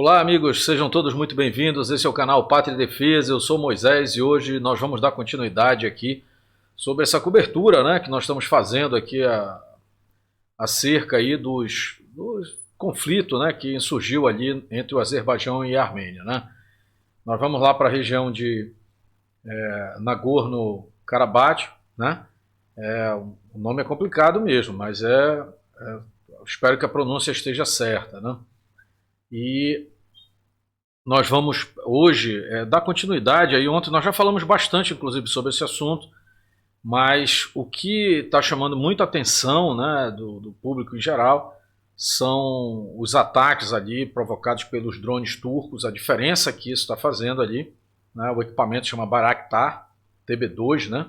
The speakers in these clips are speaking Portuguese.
Olá amigos, sejam todos muito bem-vindos, esse é o canal Pátria e Defesa, eu sou Moisés e hoje nós vamos dar continuidade aqui sobre essa cobertura, né, que nós estamos fazendo aqui acerca aí dos conflitos, né, que surgiu ali entre o Azerbaijão e a Armênia, né. Nós vamos lá para a região de Nagorno-Karabakh, né, o nome é complicado mesmo, mas espero que a pronúncia esteja certa, né. E nós vamos hoje dar continuidade aí. Ontem nós já falamos bastante, inclusive, sobre esse assunto, mas o que está chamando muita atenção, né, do público em geral são os ataques ali provocados pelos drones turcos, a diferença que isso está fazendo ali, né, o equipamento chama Bayraktar TB2, né,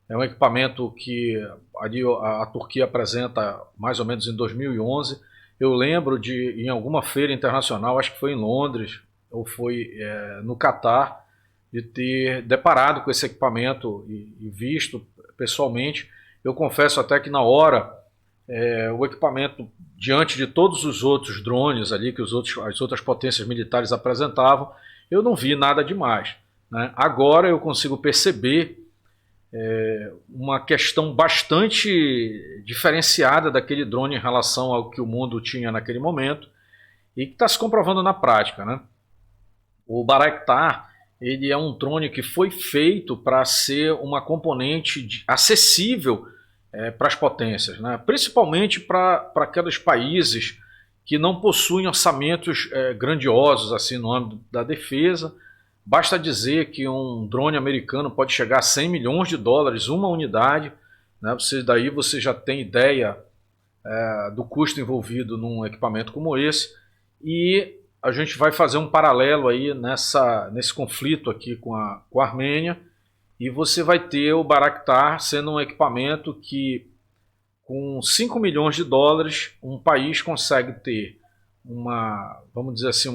é um equipamento que ali a Turquia apresenta mais ou menos em 2011. Eu lembro de, em alguma feira internacional, acho que foi em Londres, ou foi no Catar, de ter deparado com esse equipamento e visto pessoalmente. Eu confesso até que na hora, o equipamento, diante de todos os outros drones ali que as outras potências militares apresentavam, eu não vi nada demais, né? Agora eu consigo perceber uma questão bastante diferenciada daquele drone em relação ao que o mundo tinha naquele momento e que está se comprovando na prática, né? O Bayraktar, ele é um drone que foi feito para ser uma componente acessível para as potências, né? Principalmente para aqueles países que não possuem orçamentos grandiosos assim no âmbito da defesa. Basta dizer que um drone americano pode chegar a 100 milhões de dólares uma unidade, né? Daí você já tem ideia do custo envolvido num equipamento como esse. E a gente vai fazer um paralelo aí nesse conflito aqui com a Armênia, e você vai ter o Bayraktar sendo um equipamento que, com 5 milhões de dólares, um país consegue ter vamos dizer assim,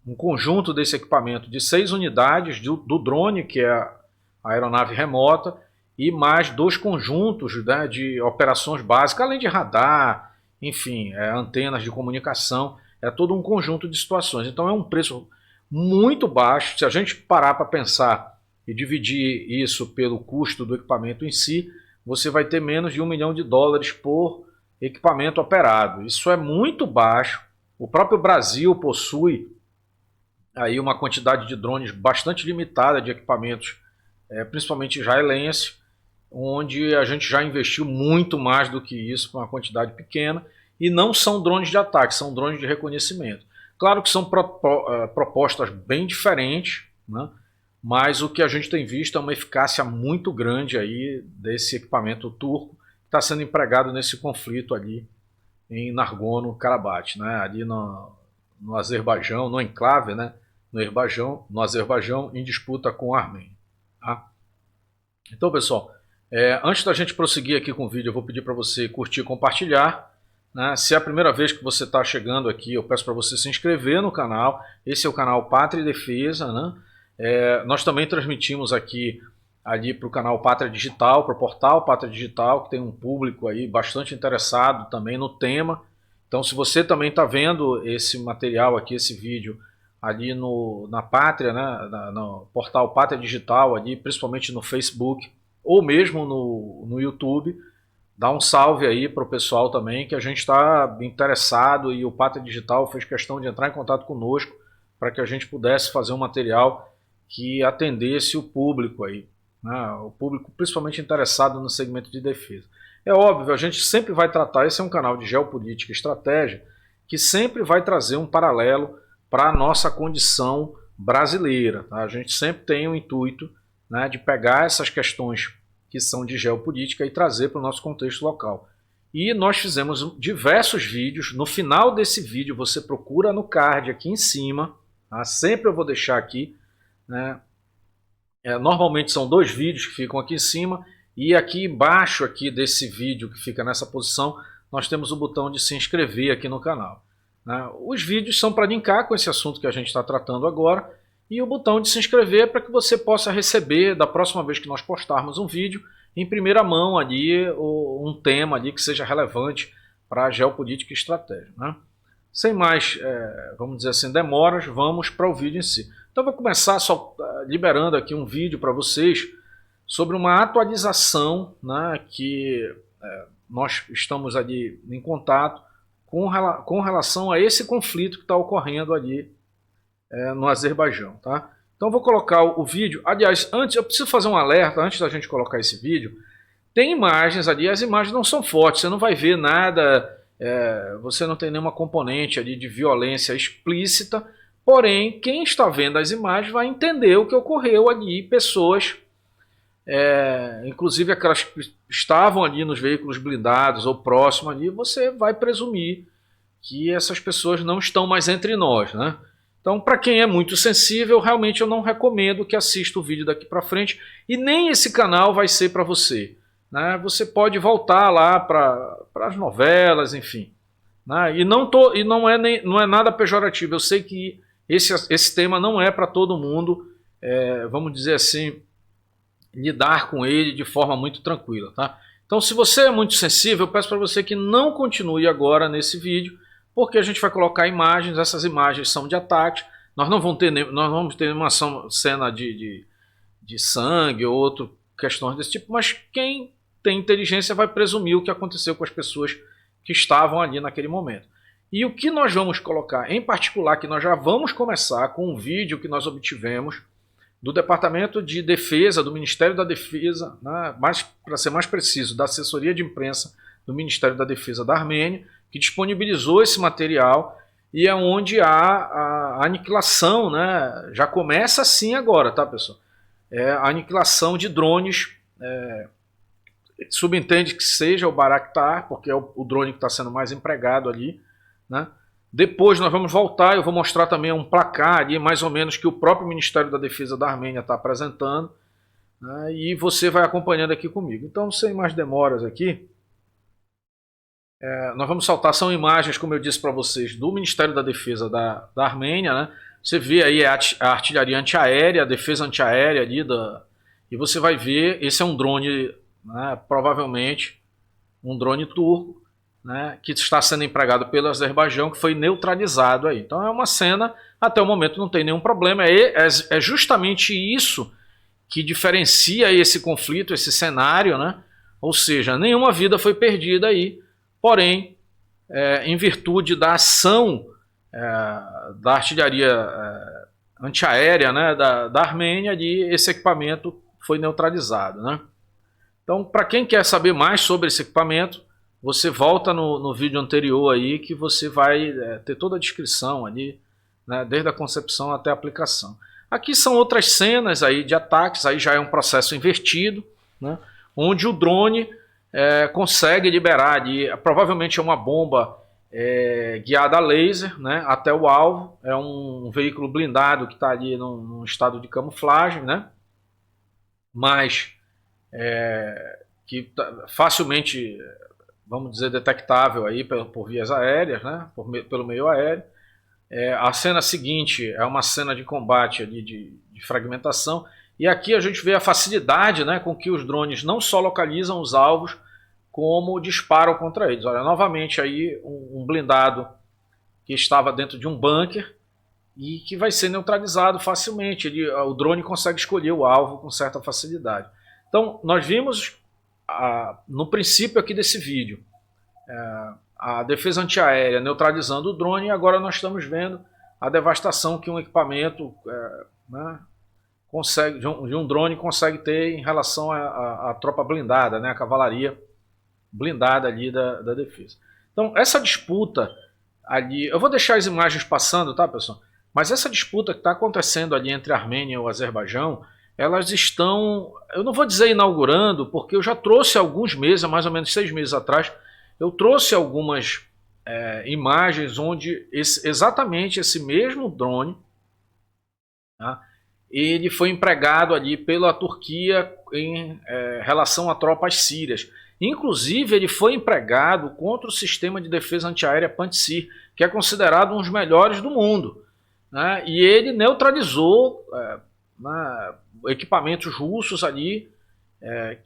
um conjunto desse equipamento de 6 unidades do drone, que é a aeronave remota, e mais 2 conjuntos, né, de operações básicas, além de radar, enfim, antenas de comunicação. É todo um conjunto de situações. Então é um preço muito baixo. Se a gente parar para pensar e dividir isso pelo custo do equipamento em si, você vai ter menos de 1 milhão de dólares por equipamento operado. Isso é muito baixo. O próprio Brasil possui aí uma quantidade de drones bastante limitada de equipamentos, principalmente israelenses, onde a gente já investiu muito mais do que isso, com uma quantidade pequena. E não são drones de ataque, são drones de reconhecimento. Claro que são propostas bem diferentes, né? Mas o que a gente tem visto é uma eficácia muito grande aí desse equipamento turco que está sendo empregado nesse conflito ali em Nagorno-Karabakh, né? Ali no Azerbaijão, no enclave, né? No Azerbaijão, em disputa com a Armênia. Tá? Então, pessoal, antes da gente prosseguir aqui com o vídeo, eu vou pedir para você curtir e compartilhar. Né? Se é a primeira vez que você está chegando aqui, eu peço para você se inscrever no canal. Esse é o canal Pátria e Defesa, né? Nós também transmitimos aqui ali para o canal Pátria Digital, para o portal Pátria Digital, que tem um público aí bastante interessado também no tema. Então, se você também está vendo esse material aqui, esse vídeo ali na Pátria, né? No portal Pátria Digital, ali, principalmente no Facebook ou mesmo no YouTube, dá um salve aí para o pessoal também, que a gente está interessado, e o Pátria Digital fez questão de entrar em contato conosco para que a gente pudesse fazer um material que atendesse o público aí, né? O público principalmente interessado no segmento de defesa. É óbvio, a gente sempre vai tratar, esse é um canal de geopolítica e estratégia, que sempre vai trazer um paralelo para a nossa condição brasileira. Tá? A gente sempre tem o intuito, né, de pegar essas questões que são de geopolítica e trazer para o nosso contexto local. E nós fizemos diversos vídeos. No final desse vídeo você procura no card aqui em cima, tá? Sempre eu vou deixar aqui, né? Normalmente são 2 vídeos que ficam aqui em cima, e aqui embaixo aqui desse vídeo que fica nessa posição, nós temos o botão de se inscrever aqui no canal, né? Os vídeos são para linkar com esse assunto que a gente está tratando agora, e o botão de se inscrever para que você possa receber, da próxima vez que nós postarmos um vídeo, em primeira mão ali, um tema ali que seja relevante para a geopolítica e estratégia, né? sem mais, vamos dizer assim, demoras, vamos para o vídeo em si. Então eu vou começar só liberando aqui um vídeo para vocês sobre uma atualização, né, que nós estamos ali em contato com relação a esse conflito que está ocorrendo ali no Azerbaijão. Tá? Então eu vou colocar o vídeo. Aliás, antes eu preciso fazer um alerta, antes da gente colocar esse vídeo. Tem imagens ali, as imagens não são fortes, você não vai ver nada, você não tem nenhuma componente ali de violência explícita, porém, quem está vendo as imagens vai entender o que ocorreu ali, pessoas, inclusive aquelas que estavam ali nos veículos blindados ou próximo ali, você vai presumir que essas pessoas não estão mais entre nós, né? Então, para quem é muito sensível, realmente eu não recomendo que assista o vídeo daqui para frente, e nem esse canal vai ser para você. Né? Você pode voltar lá para as novelas, enfim. Né? E não é nada pejorativo. Eu sei que esse tema não é para todo mundo, vamos dizer assim, lidar com ele de forma muito tranquila. Tá? Então, se você é muito sensível, eu peço para você que não continue agora nesse vídeo, porque a gente vai colocar imagens, essas imagens são de ataque, nós não vamos ter nenhuma cena de sangue ou outras questões desse tipo, mas quem tem inteligência vai presumir o que aconteceu com as pessoas que estavam ali naquele momento. E o que nós vamos colocar, em particular, que nós já vamos começar com um vídeo que nós obtivemos do Departamento de Defesa, do Ministério da Defesa, né, para ser mais preciso, da assessoria de imprensa do Ministério da Defesa da Armênia, que disponibilizou esse material, e é onde há a aniquilação, né, já começa assim agora, tá, pessoal? A aniquilação de drones, subentende que seja o Bayraktar, porque é o drone que está sendo mais empregado ali, né? Depois nós vamos voltar, eu vou mostrar também um placar ali, mais ou menos, que o próprio Ministério da Defesa da Armênia está apresentando, né? E você vai acompanhando aqui comigo. Então, sem mais demoras aqui, nós vamos saltar, são imagens, como eu disse para vocês, do Ministério da Defesa da Armênia, né? Você vê aí a artilharia antiaérea, a defesa antiaérea ali, e você vai ver, esse é um drone, né, provavelmente um drone turco, né, que está sendo empregado pelo Azerbaijão, que foi neutralizado aí. Então é uma cena, até o momento não tem nenhum problema, é justamente isso que diferencia esse conflito, esse cenário, né? Ou seja, nenhuma vida foi perdida aí, porém, em virtude da ação da artilharia antiaérea, né, da Armênia, ali, esse equipamento foi neutralizado, né? Então, para quem quer saber mais sobre esse equipamento, você volta no vídeo anterior aí, que você vai ter toda a descrição ali, né, desde a concepção até a aplicação. Aqui são outras cenas aí de ataques, aí já é um processo invertido, né, onde o drone consegue liberar ali, provavelmente é uma bomba guiada a laser, né, até o alvo. É um veículo blindado que está ali num estado de camuflagem, né, mas que facilmente, vamos dizer, detectável aí por vias aéreas, né, pelo meio aéreo. A cena seguinte é uma cena de combate ali de fragmentação, e aqui a gente vê a facilidade, né, com que os drones não só localizam os alvos, como disparam contra eles. Olha, novamente aí um blindado que estava dentro de um bunker e que vai ser neutralizado facilmente. O drone consegue escolher o alvo com certa facilidade. Então, nós vimos no princípio aqui desse vídeo a defesa antiaérea neutralizando o drone, e agora nós estamos vendo a devastação que um equipamento né, consegue, de um drone consegue ter em relação à tropa blindada, né, a cavalaria blindada ali da defesa. Então, essa disputa ali, eu vou deixar as imagens passando, tá, pessoal? Mas essa disputa que está acontecendo ali entre a Armênia e o Azerbaijão, elas estão, eu não vou dizer inaugurando, porque eu já trouxe há alguns meses, há mais ou menos 6 meses atrás, eu trouxe algumas imagens onde exatamente esse mesmo drone, tá, ele foi empregado ali pela Turquia em relação a tropas sírias. Inclusive, ele foi empregado contra o sistema de defesa antiaérea Pantsir, que é considerado um dos melhores do mundo, né? E ele neutralizou equipamentos russos ali,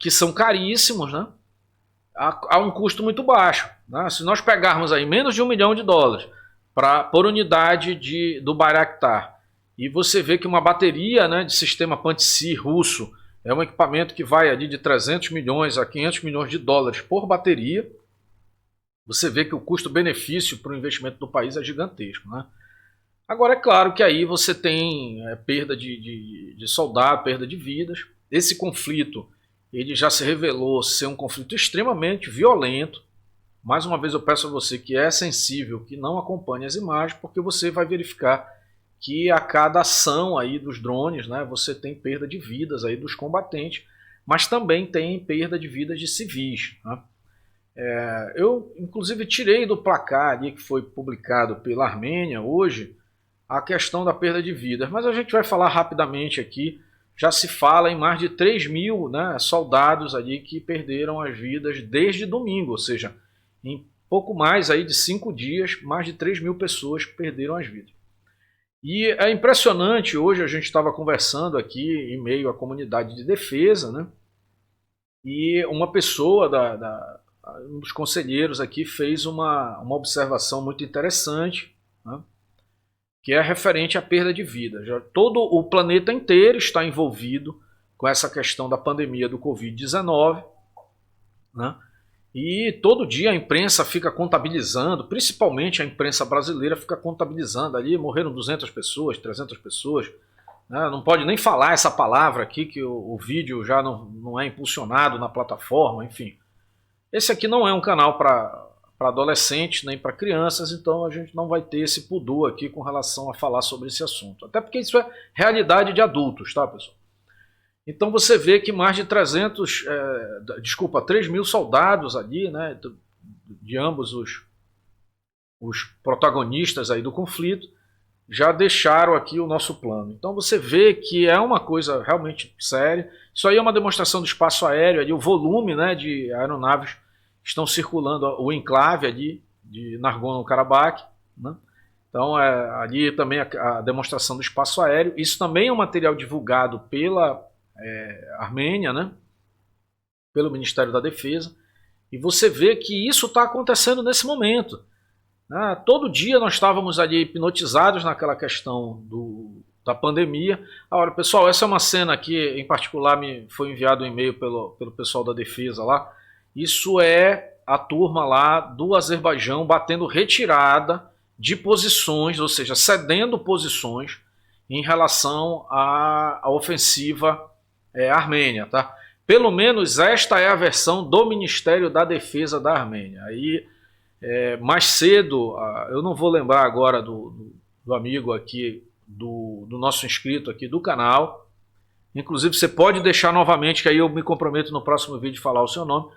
que são caríssimos, né? A um custo muito baixo, né? Se nós pegarmos aí menos de $1 milhão, por unidade do Bayraktar. E você vê que uma bateria, né, de sistema Pantsir russo é um equipamento que vai ali de 300 milhões a 500 milhões de dólares por bateria. Você vê que o custo-benefício para o investimento do país é gigantesco, né? Agora, é claro que aí você tem perda de soldado, perda de vidas. Esse conflito ele já se revelou ser um conflito extremamente violento. Mais uma vez eu peço a você que é sensível, que não acompanhe as imagens, porque você vai verificar que a cada ação aí dos drones, né, você tem perda de vidas aí dos combatentes, mas também tem perda de vidas de civis, né? Eu, inclusive, tirei do placar ali que foi publicado pela Armênia hoje a questão da perda de vidas, mas a gente vai falar rapidamente aqui. Já se fala em mais de 3 mil, né, soldados ali que perderam as vidas desde domingo, ou seja, em pouco mais aí de 5 dias, mais de 3 mil pessoas perderam as vidas. E é impressionante, hoje a gente estava conversando aqui em meio à comunidade de defesa, né, e uma pessoa, um dos conselheiros aqui, fez uma observação muito interessante, né, que é referente à perda de vida. Já todo o planeta inteiro está envolvido com essa questão da pandemia do Covid-19, né? E todo dia a imprensa fica contabilizando, principalmente a imprensa brasileira fica contabilizando ali, morreram 200 pessoas, 300 pessoas, né? Não pode nem falar essa palavra aqui, que o vídeo já não é impulsionado na plataforma, enfim. Esse aqui não é um canal para adolescentes nem para crianças, então a gente não vai ter esse pudor aqui com relação a falar sobre esse assunto. Até porque isso é realidade de adultos, tá, pessoal? Então você vê que mais de 3 mil soldados ali, né, de ambos os protagonistas aí do conflito, já deixaram aqui o nosso plano. Então você vê que é uma coisa realmente séria. Isso aí é uma demonstração do espaço aéreo, ali, o volume, né, de aeronaves estão circulando o enclave ali de Nagorno-Karabakh, né? Então ali também a demonstração do espaço aéreo. Isso também é um material divulgado pela Armênia, né? Pelo Ministério da Defesa. E você vê que isso está acontecendo nesse momento, né? Todo dia nós estávamos ali hipnotizados naquela questão da pandemia. Agora, pessoal, essa é uma cena aqui, em particular, me foi enviado um e-mail pelo pessoal da defesa lá. Isso é a turma lá do Azerbaijão batendo retirada de posições, ou seja, cedendo posições em relação à ofensiva armênia, tá? Pelo menos esta é a versão do Ministério da Defesa da Armênia. Aí, mais cedo, eu não vou lembrar agora do amigo aqui, do nosso inscrito aqui do canal. Inclusive, você pode deixar novamente, que aí eu me comprometo no próximo vídeo falar o seu nome.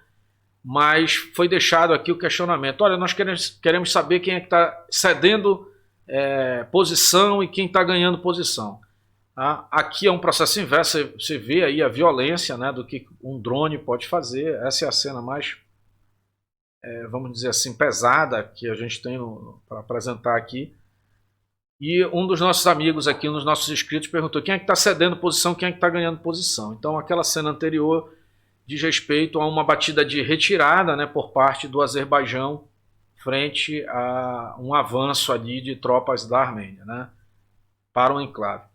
Mas foi deixado aqui o questionamento. Olha, nós queremos saber quem é que está cedendo posição e quem está ganhando posição. Tá? Aqui é um processo inverso. Você vê aí a violência, né, do que um drone pode fazer. Essa é a cena mais, vamos dizer assim, pesada que a gente tem para apresentar aqui. E um dos nossos amigos aqui, um dos nossos inscritos, perguntou quem é que está cedendo posição, quem é que está ganhando posição. Então aquela cena anterior diz respeito a uma batida de retirada, né, por parte do Azerbaijão frente a um avanço ali de tropas da Armênia, né, para o enclave.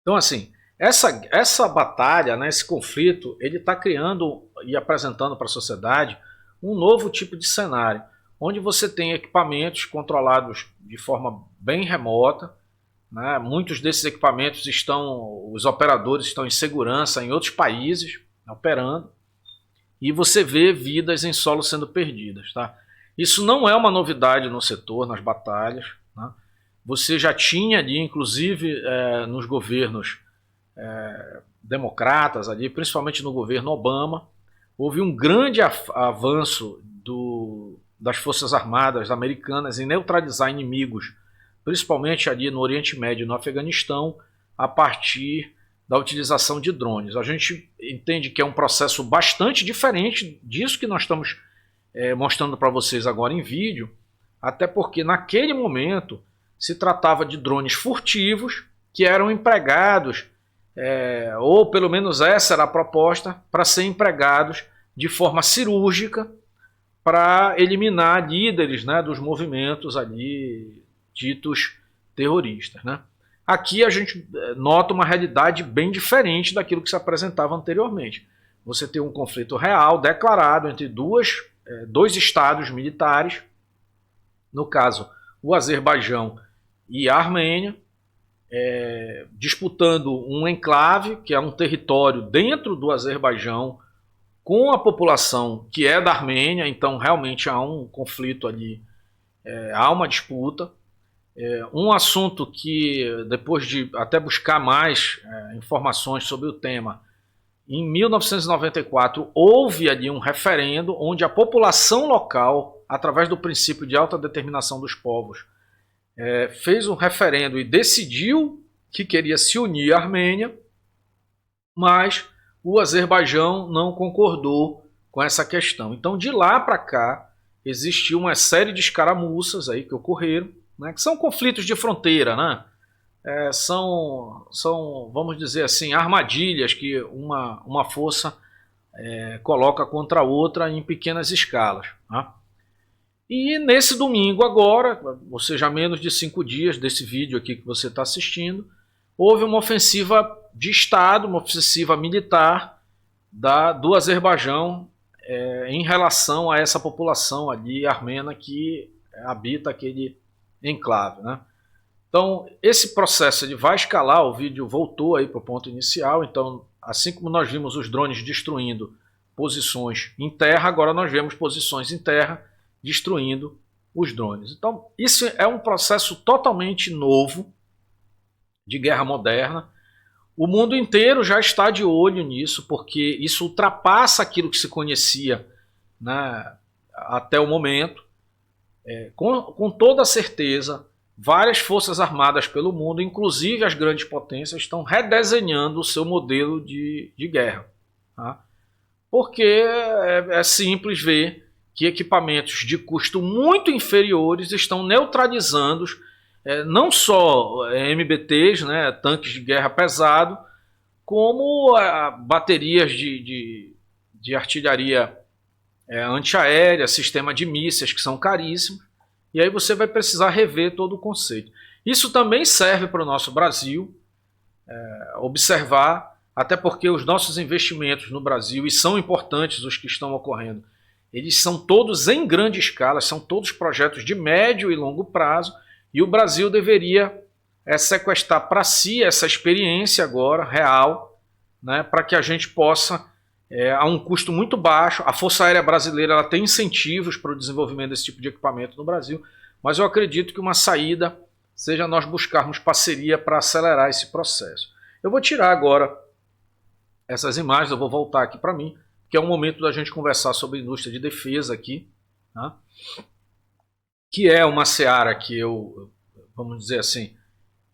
Então, assim, essa batalha, né, esse conflito, ele está criando e apresentando para a sociedade um novo tipo de cenário, onde você tem equipamentos controlados de forma bem remota, né, muitos desses equipamentos os operadores estão em segurança em outros países, operando, e você vê vidas em solo sendo perdidas, tá? Isso não é uma novidade no setor, nas batalhas, né? Você já tinha ali, inclusive nos governos democratas, ali, principalmente no governo Obama, houve um grande avanço das Forças Armadas americanas em neutralizar inimigos, principalmente ali no Oriente Médio e no Afeganistão, a partir da utilização de drones. A gente entende que é um processo bastante diferente disso que nós estamos mostrando para vocês agora em vídeo, até porque naquele momento se tratava de drones furtivos que eram empregados, ou pelo menos essa era a proposta, para ser empregados de forma cirúrgica para eliminar líderes, né, dos movimentos ali ditos terroristas, né? Aqui a gente nota uma realidade bem diferente daquilo que se apresentava anteriormente. Você tem um conflito real declarado entre dois estados militares, no caso o Azerbaijão e a Armênia, disputando um enclave, que é um território dentro do Azerbaijão, com a população que é da Armênia. Então realmente há um conflito ali, há uma disputa. Um assunto que, depois de até buscar mais informações sobre o tema, em 1994 houve ali um referendo onde a população local, através do princípio de autodeterminação dos povos, fez um referendo e decidiu que queria se unir à Armênia, mas o Azerbaijão não concordou com essa questão. Então, de lá para cá, existiu uma série de escaramuças aí que ocorreram, né, que são conflitos de fronteira, né? São, vamos dizer assim, armadilhas que uma força coloca contra a outra em pequenas escalas, né? E nesse domingo agora, ou seja, há menos de 5 dias desse vídeo aqui que você está assistindo, houve uma ofensiva de Estado, uma ofensiva militar do Azerbaijão em relação a essa população ali armena que habita aquele enclave, né? Então, esse processo ele vai escalar. O vídeo voltou aí para o ponto inicial. Então, assim como nós vimos os drones destruindo posições em terra, agora nós vemos posições em terra destruindo os drones. Então, isso é um processo totalmente novo de guerra moderna. O mundo inteiro já está de olho nisso, porque isso ultrapassa aquilo que se conhecia, né, até o momento. Com toda certeza, várias forças armadas pelo mundo, inclusive as grandes potências, estão redesenhando o seu modelo de guerra, tá? Porque é simples ver que equipamentos de custo muito inferiores estão neutralizando não só MBTs, né, tanques de guerra pesado, como baterias de artilharia antiaérea, sistema de mísseis que são caríssimos, e aí você vai precisar rever todo o conceito. Isso também serve para o nosso Brasil observar, até porque os nossos investimentos no Brasil, e são importantes os que estão ocorrendo, eles são todos em grande escala, são todos projetos de médio e longo prazo, e o Brasil deveria sequestrar para si essa experiência agora, real, né, para que a gente possa, a um custo muito baixo. A Força Aérea Brasileira ela tem incentivos para o desenvolvimento desse tipo de equipamento no Brasil, mas eu acredito que uma saída seja nós buscarmos parceria para acelerar esse processo. Eu vou tirar agora essas imagens, eu vou voltar aqui para mim, que é o momento da gente conversar sobre indústria de defesa aqui, tá? Que é uma seara que eu, vamos dizer assim,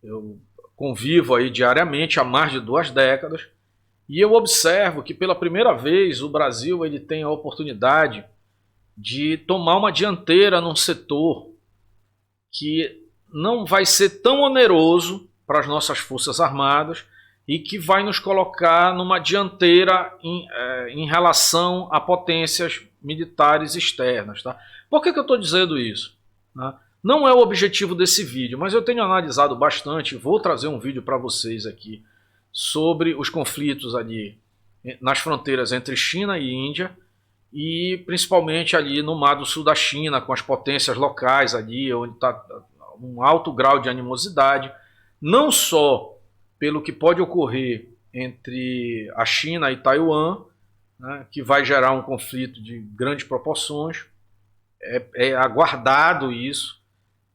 eu convivo aí diariamente há mais de 2 décadas, e eu observo que pela primeira vez o Brasil ele tem a oportunidade de tomar uma dianteira num setor que não vai ser tão oneroso para as nossas forças armadas e que vai nos colocar numa dianteira em relação a potências militares externas, tá? Por que eu estou dizendo isso? Não é o objetivo desse vídeo, mas eu tenho analisado bastante, vou trazer um vídeo para vocês aqui sobre os conflitos ali nas fronteiras entre China e Índia, e principalmente ali no Mar do Sul da China, com as potências locais ali, onde está um alto grau de animosidade, não só pelo que pode ocorrer entre a China e Taiwan, né, que vai gerar um conflito de grandes proporções. É aguardado isso,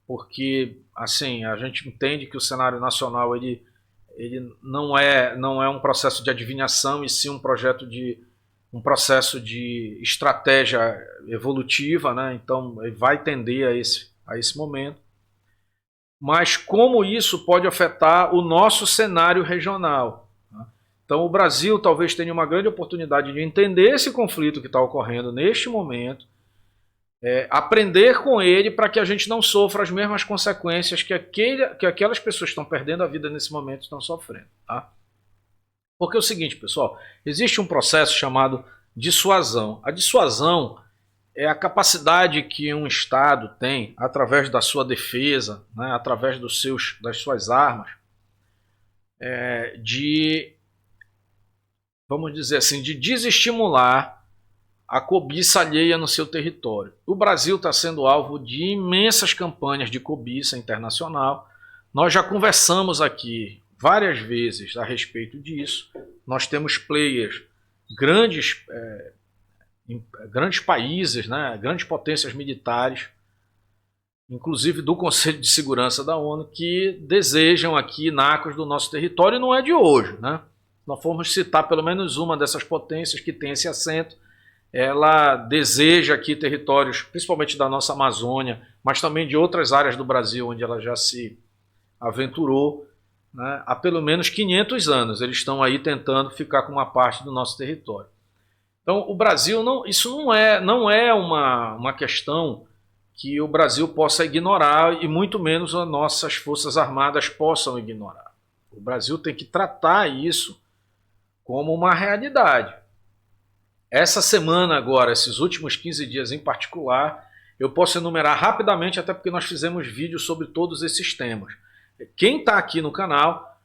porque assim, a gente entende que o cenário nacional ele não é um processo de adivinhação, e sim um processo de estratégia evolutiva, né? Então ele vai tender a esse momento. Mas como isso pode afetar o nosso cenário regional, né? Então o Brasil talvez tenha uma grande oportunidade de entender esse conflito que está ocorrendo neste momento, aprender com ele para que a gente não sofra as mesmas consequências que aquelas pessoas que estão perdendo a vida nesse momento estão sofrendo, tá? Porque é o seguinte, pessoal, existe um processo chamado dissuasão. A dissuasão é a capacidade que um Estado tem, através da sua defesa, né, através das suas armas, vamos dizer assim, de desestimular a cobiça alheia no seu território. O Brasil está sendo alvo de imensas campanhas de cobiça internacional. Nós já conversamos aqui várias vezes a respeito disso. Nós temos players, grandes países, né, grandes potências militares, inclusive do Conselho de Segurança da ONU, que desejam aqui nacos do nosso território, e não é de hoje, né? Nós formos citar pelo menos uma dessas potências que tem esse assento, ela deseja aqui territórios, principalmente da nossa Amazônia, mas também de outras áreas do Brasil onde ela já se aventurou, né? Há pelo menos 500 anos eles estão aí tentando ficar com uma parte do nosso território. Então o Brasil, isso não é uma questão que o Brasil possa ignorar, e muito menos as nossas Forças Armadas possam ignorar. O Brasil tem que tratar isso como uma realidade. Essa semana agora, esses últimos 15 dias em particular, eu posso enumerar rapidamente, até porque nós fizemos vídeos sobre todos esses temas. Quem está aqui no canal,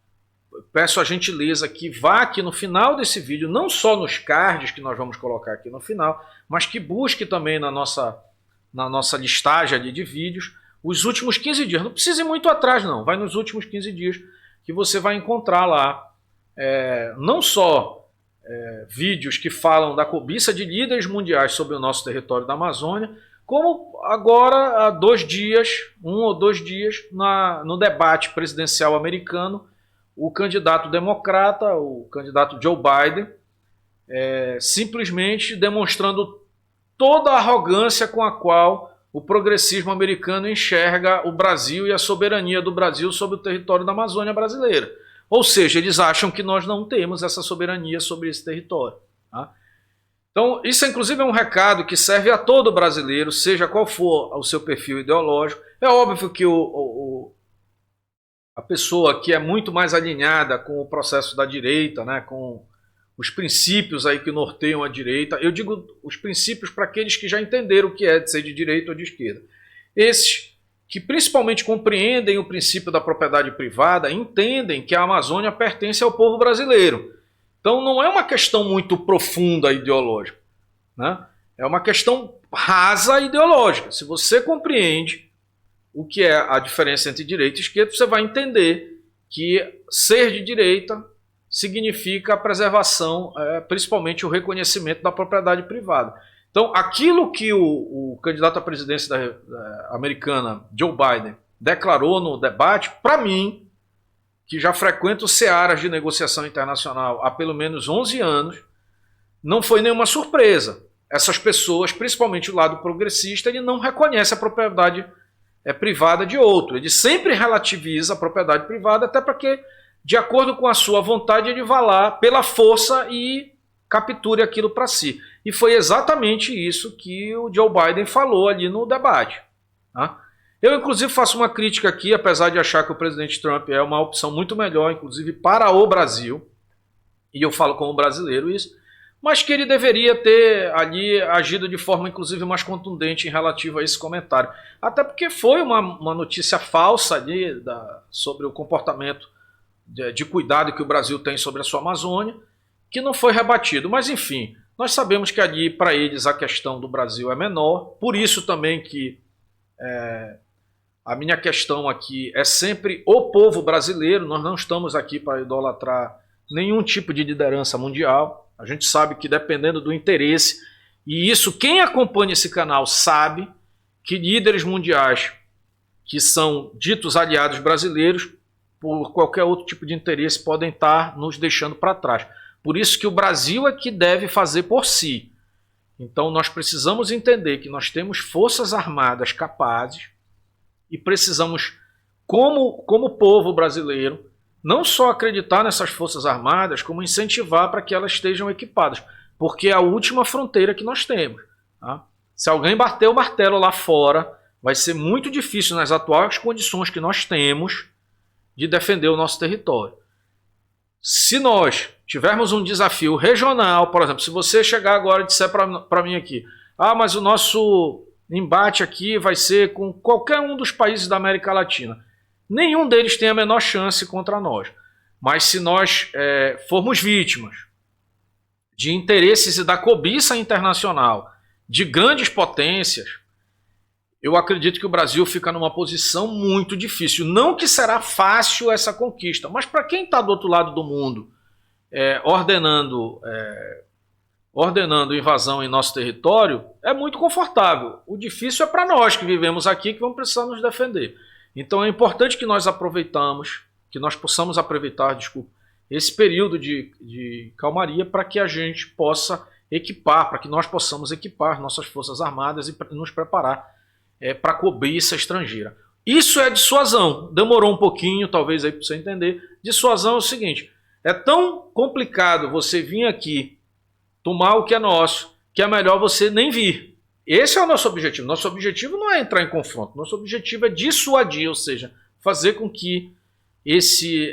peço a gentileza que vá aqui no final desse vídeo, não só nos cards que nós vamos colocar aqui no final, mas que busque também na nossa listagem ali de vídeos os últimos 15 dias. Não precisa ir muito atrás não, vai nos últimos 15 dias que você vai encontrar lá não só vídeos que falam da cobiça de líderes mundiais sobre o nosso território da Amazônia, como agora há 2 dias, 1 ou 2 dias, no debate presidencial americano, o candidato democrata, o candidato Joe Biden, simplesmente demonstrando toda a arrogância com a qual o progressismo americano enxerga o Brasil e a soberania do Brasil sobre o território da Amazônia brasileira. Ou seja, eles acham que nós não temos essa soberania sobre esse território. Tá? Então, isso inclusive é um recado que serve a todo brasileiro, seja qual for o seu perfil ideológico. É óbvio que a pessoa que é muito mais alinhada com o processo da direita, né, com os princípios aí que norteiam a direita, eu digo os princípios para aqueles que já entenderam o que é de ser de direita ou de esquerda. Esses que principalmente compreendem o princípio da propriedade privada, entendem que a Amazônia pertence ao povo brasileiro. Então não é uma questão muito profunda ideológica, né? É uma questão rasa ideológica. Se você compreende o que é a diferença entre direita e esquerda, você vai entender que ser de direita significa a preservação, principalmente o reconhecimento da propriedade privada. Então, aquilo que o candidato à presidência americana, Joe Biden, declarou no debate, para mim, que já frequento searas de negociação internacional há pelo menos 11 anos, não foi nenhuma surpresa. Essas pessoas, principalmente o lado progressista, ele não reconhece a propriedade privada de outro. Ele sempre relativiza a propriedade privada, até porque, de acordo com a sua vontade, ele vá lá pela força e capture aquilo para si. E foi exatamente isso que o Joe Biden falou ali no debate. Tá? Eu, inclusive, faço uma crítica aqui, apesar de achar que o presidente Trump é uma opção muito melhor, inclusive para o Brasil, e eu falo como brasileiro isso, mas que ele deveria ter ali agido de forma, inclusive, mais contundente em relativo a esse comentário. Até porque foi uma notícia falsa ali sobre o comportamento de cuidado que o Brasil tem sobre a sua Amazônia, que não foi rebatido. Mas, enfim, nós sabemos que ali, para eles, a questão do Brasil é menor. Por isso também que a minha questão aqui é sempre o povo brasileiro. Nós não estamos aqui para idolatrar nenhum tipo de liderança mundial. A gente sabe que, dependendo do interesse, e isso quem acompanha esse canal sabe, que líderes mundiais que são ditos aliados brasileiros, por qualquer outro tipo de interesse, podem estar nos deixando para trás. Por isso que o Brasil é que deve fazer por si. Então nós precisamos entender que nós temos forças armadas capazes e precisamos, como povo brasileiro, não só acreditar nessas forças armadas, como incentivar para que elas estejam equipadas, porque é a última fronteira que nós temos. Tá? Se alguém bater o martelo lá fora, vai ser muito difícil nas atuais condições que nós temos de defender o nosso território. Se nós tivermos um desafio regional, por exemplo, se você chegar agora e disser para mim aqui, mas o nosso embate aqui vai ser com qualquer um dos países da América Latina. Nenhum deles tem a menor chance contra nós. Mas se nós formos vítimas de interesses e da cobiça internacional de grandes potências, eu acredito que o Brasil fica numa posição muito difícil. Não que será fácil essa conquista, mas para quem está do outro lado do mundo ordenando invasão em nosso território, é muito confortável. O difícil é para nós que vivemos aqui, que vamos precisar nos defender. Então é importante que nós possamos aproveitar, esse período de calmaria para que a gente possa equipar, para que nós possamos equipar nossas forças armadas e nos preparar para a cobiça estrangeira. Isso é dissuasão. Demorou um pouquinho, talvez, aí para você entender. Dissuasão é o seguinte: é tão complicado você vir aqui tomar o que é nosso, que é melhor você nem vir. Esse é o nosso objetivo. Nosso objetivo não é entrar em confronto. Nosso objetivo é dissuadir, ou seja, fazer com que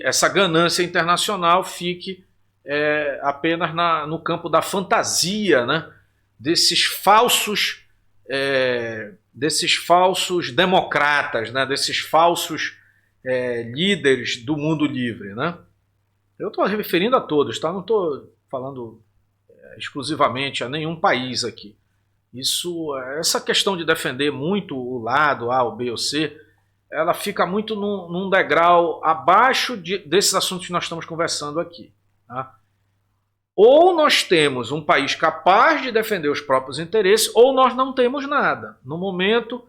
essa ganância internacional fique apenas no campo da fantasia, né? desses falsos democratas, né? Desses falsos líderes do mundo livre. Né? Eu estou me referindo a todos, tá? Não estou falando exclusivamente a nenhum país aqui. Essa questão de defender muito o lado A, o B ou C, ela fica muito num degrau abaixo desses assuntos que nós estamos conversando aqui. Tá? Ou nós temos um país capaz de defender os próprios interesses, ou nós não temos nada. No momento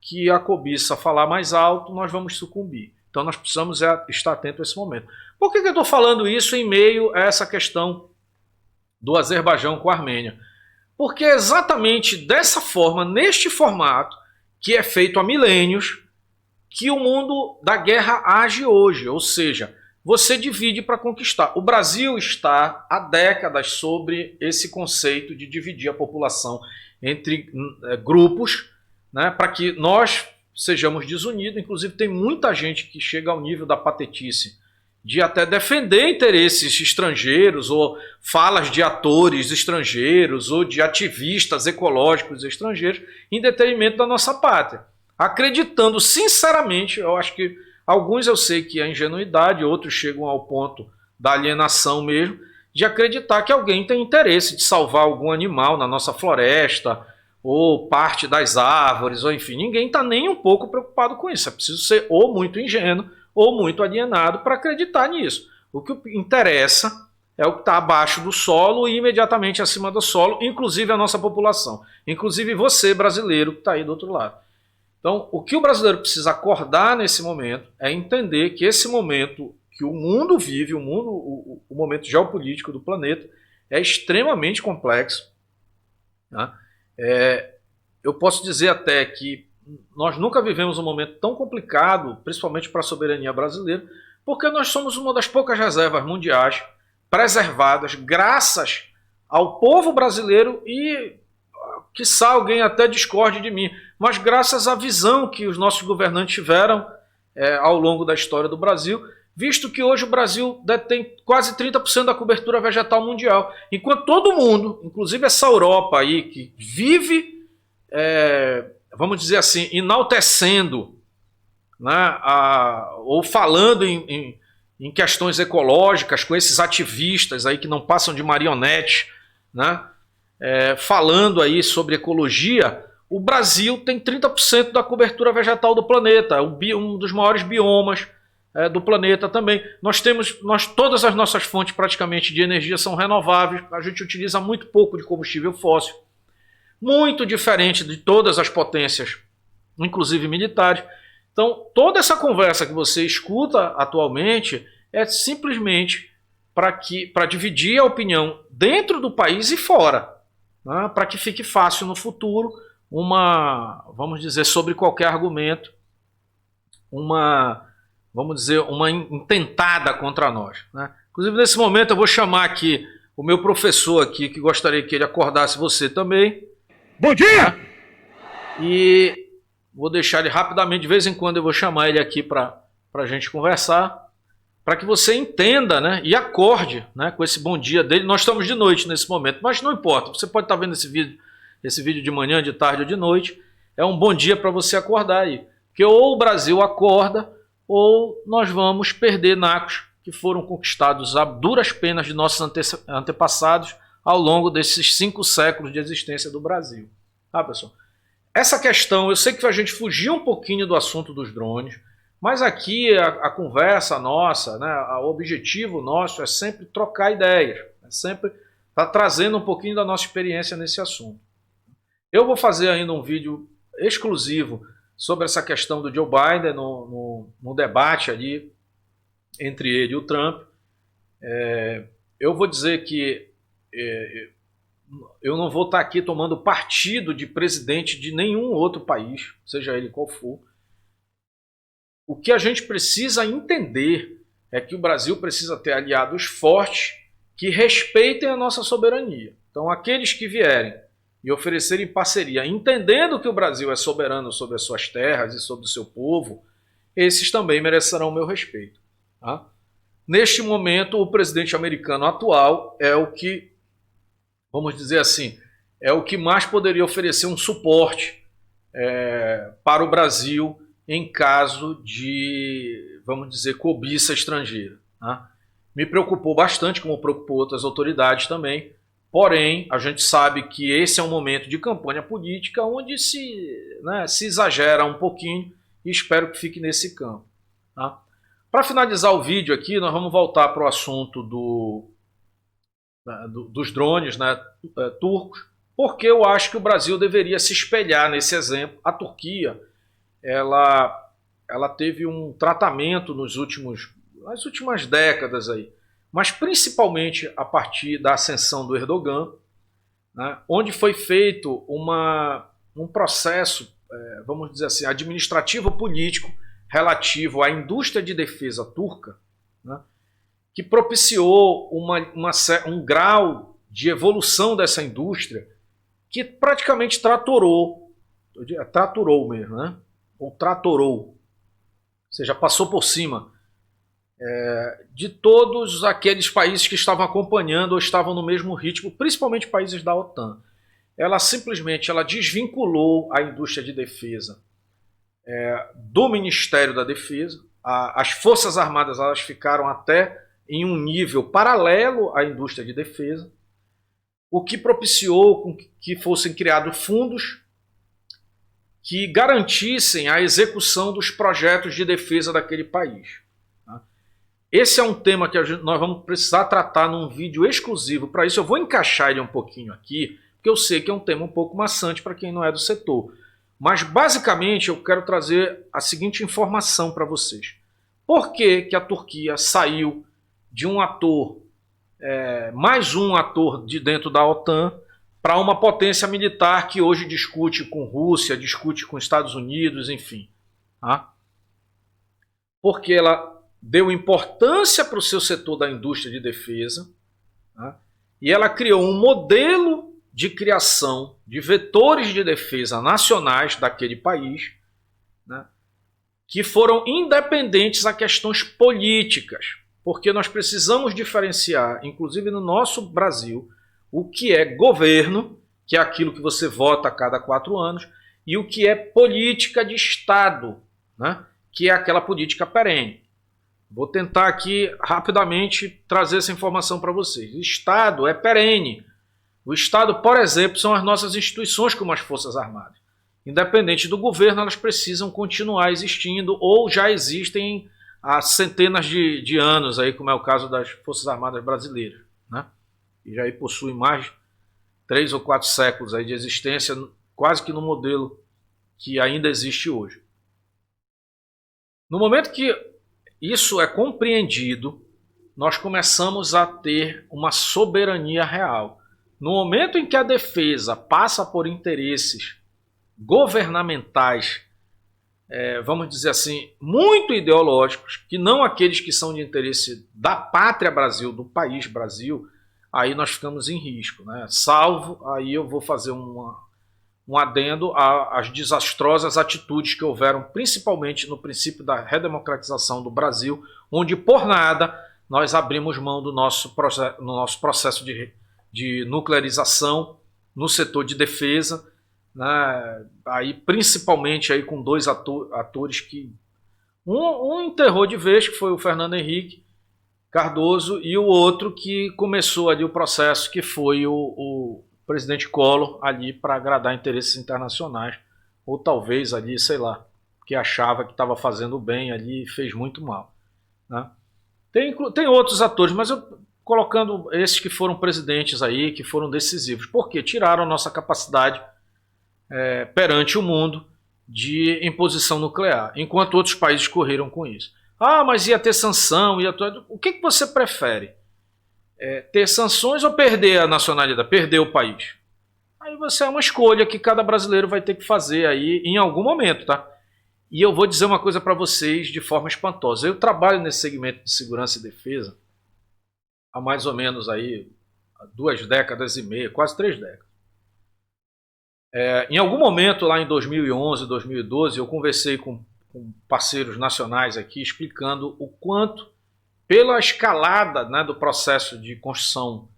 que a cobiça falar mais alto, nós vamos sucumbir. Então nós precisamos estar atentos a esse momento. Por que eu estou falando isso em meio a essa questão do Azerbaijão com a Armênia? Porque é exatamente dessa forma, neste formato, que é feito há milênios, que o mundo da guerra age hoje. Ou seja, você divide para conquistar. O Brasil está há décadas sobre esse conceito de dividir a população entre grupos, né, para que nós sejamos desunidos. Inclusive tem muita gente que chega ao nível da patetice de até defender interesses estrangeiros ou falas de atores estrangeiros ou de ativistas ecológicos estrangeiros em detrimento da nossa pátria. Acreditando sinceramente, eu acho que alguns eu sei que é ingenuidade, outros chegam ao ponto da alienação mesmo, de acreditar que alguém tem interesse de salvar algum animal na nossa floresta ou parte das árvores, ou enfim, ninguém está nem um pouco preocupado com isso. É preciso ser ou muito ingênuo ou muito alienado para acreditar nisso. O que interessa é o que está abaixo do solo e imediatamente acima do solo, inclusive a nossa população, inclusive você, brasileiro, que está aí do outro lado. Então, o que o brasileiro precisa acordar nesse momento é entender que esse momento que o mundo vive, o momento geopolítico do planeta, é extremamente complexo. Né? Eu posso dizer até que nós nunca vivemos um momento tão complicado, principalmente para a soberania brasileira, porque nós somos uma das poucas reservas mundiais preservadas graças ao povo brasileiro e, quiçá, alguém até discorde de mim, mas graças à visão que os nossos governantes tiveram ao longo da história do Brasil, visto que hoje o Brasil detém quase 30% da cobertura vegetal mundial, enquanto todo mundo, inclusive essa Europa aí, que vive, vamos dizer assim, enaltecendo, né, ou falando em questões ecológicas com esses ativistas aí que não passam de marionete, né, falando aí sobre ecologia, o Brasil tem 30% da cobertura vegetal do planeta, um dos maiores biomas do planeta também. Todas as nossas fontes praticamente de energia são renováveis, a gente utiliza muito pouco de combustível fóssil, muito diferente de todas as potências, inclusive militares. Então, toda essa conversa que você escuta atualmente é simplesmente para dividir a opinião dentro do país e fora, né? Para que fique fácil no futuro vamos dizer, sobre qualquer argumento, uma intentada contra nós. Né? Inclusive, nesse momento, eu vou chamar aqui o meu professor aqui, que gostaria que ele acordasse você também. Bom dia! Né? E vou deixar ele rapidamente, de vez em quando eu vou chamar ele aqui para a gente conversar, para que você entenda, né, e acorde, né, com esse bom dia dele. Nós estamos de noite nesse momento, mas não importa, você pode estar vendo esse vídeo esse vídeo de manhã, de tarde ou de noite, é um bom dia para você acordar aí. Porque ou o Brasil acorda, ou nós vamos perder nacos que foram conquistados a duras penas de nossos antepassados ao longo desses 5 séculos de existência do Brasil. Tá, pessoal? Essa questão, eu sei que a gente fugiu um pouquinho do assunto dos drones, mas aqui a conversa nossa, né, o objetivo nosso é sempre trocar ideias, é sempre estar trazendo um pouquinho da nossa experiência nesse assunto. Eu vou fazer ainda um vídeo exclusivo sobre essa questão do Joe Biden no debate ali entre ele e o Trump. Eu vou dizer que eu não vou estar aqui tomando partido de presidente de nenhum outro país, seja ele qual for. O que a gente precisa entender é que o Brasil precisa ter aliados fortes que respeitem a nossa soberania. Então, aqueles que vierem e oferecerem parceria, entendendo que o Brasil é soberano sobre as suas terras e sobre o seu povo, esses também merecerão o meu respeito. Tá? Neste momento, o presidente americano atual é o que, vamos dizer assim, é o que mais poderia oferecer um suporte para o Brasil em caso de, vamos dizer, cobiça estrangeira. Tá? Me preocupou bastante, como preocupou outras autoridades também, porém, a gente sabe que esse é um momento de campanha política onde se exagera um pouquinho e espero que fique nesse campo. Tá? Para finalizar o vídeo aqui, nós vamos voltar para o assunto dos drones, né, turcos, porque eu acho que o Brasil deveria se espelhar nesse exemplo. A Turquia, ela teve um tratamento nas últimas décadas aí, mas principalmente a partir da ascensão do Erdogan, né, onde foi feito um processo, vamos dizer assim, administrativo-político relativo à indústria de defesa turca, né, que propiciou um grau de evolução dessa indústria que praticamente tratorou mesmo, né? Ou tratorou, ou seja, passou por cima de todos aqueles países que estavam acompanhando ou estavam no mesmo ritmo, principalmente países da OTAN. Ela simplesmente desvinculou a indústria de defesa do Ministério da Defesa. As Forças Armadas elas ficaram até em um nível paralelo à indústria de defesa, o que propiciou que fossem criados fundos que garantissem a execução dos projetos de defesa daquele país. Esse é um tema que nós vamos precisar tratar num vídeo exclusivo. Para isso eu vou encaixar ele um pouquinho aqui, porque eu sei que é um tema um pouco maçante para quem não é do setor. Mas basicamente eu quero trazer a seguinte informação para vocês. Por que a Turquia saiu de um ator, mais um ator de dentro da OTAN, para uma potência militar que hoje discute com Rússia, discute com Estados Unidos, enfim. Tá? Porque ela deu importância para o seu setor da indústria de defesa, tá? E ela criou um modelo de criação de vetores de defesa nacionais daquele país, né, que foram independentes a questões políticas, porque nós precisamos diferenciar, inclusive no nosso Brasil, o que é governo, que é aquilo que você vota a cada 4 anos, e o que é política de Estado, né, que é aquela política perene. Vou tentar aqui rapidamente trazer essa informação para vocês. O Estado é perene. O Estado, por exemplo, são as nossas instituições como as Forças Armadas. Independente do governo, elas precisam continuar existindo ou já existem há centenas de anos, aí, como é o caso das Forças Armadas brasileiras, né? E já aí possuem mais de 3 ou 4 séculos aí de existência, quase que no modelo que ainda existe hoje. No momento que isso é compreendido, nós começamos a ter uma soberania real. No momento em que a defesa passa por interesses governamentais, vamos dizer assim, muito ideológicos, que não aqueles que são de interesse da pátria Brasil, do país Brasil, aí nós ficamos em risco, né? Salvo, aí eu vou fazer um adendo às desastrosas atitudes que houveram, principalmente no princípio da redemocratização do Brasil, onde por nada nós abrimos mão do nosso processo de nuclearização, no setor de defesa, né? Aí, principalmente aí com dois atores que... Um enterrou de vez, que foi o Fernando Henrique Cardoso, e o outro que começou ali o processo, que foi o presidente Collor, ali para agradar interesses internacionais, ou talvez ali, sei lá, que achava que estava fazendo bem ali e fez muito mal, né? Tem outros atores, mas eu colocando esses que foram presidentes aí, que foram decisivos, porque tiraram a nossa capacidade perante o mundo de imposição nuclear, enquanto outros países correram com isso. Ah, mas ia ter sanção, ia ter... O que você prefere? Ter sanções ou perder a nacionalidade, perder o país? Aí você é uma escolha que cada brasileiro vai ter que fazer aí em algum momento, tá? E eu vou dizer uma coisa para vocês de forma espantosa. Eu trabalho nesse segmento de segurança e defesa há mais ou menos aí 2 décadas e meia, quase 3 décadas. Em algum momento lá em 2011, 2012, eu conversei com parceiros nacionais aqui explicando o quanto, pela escalada, né, do processo de construção,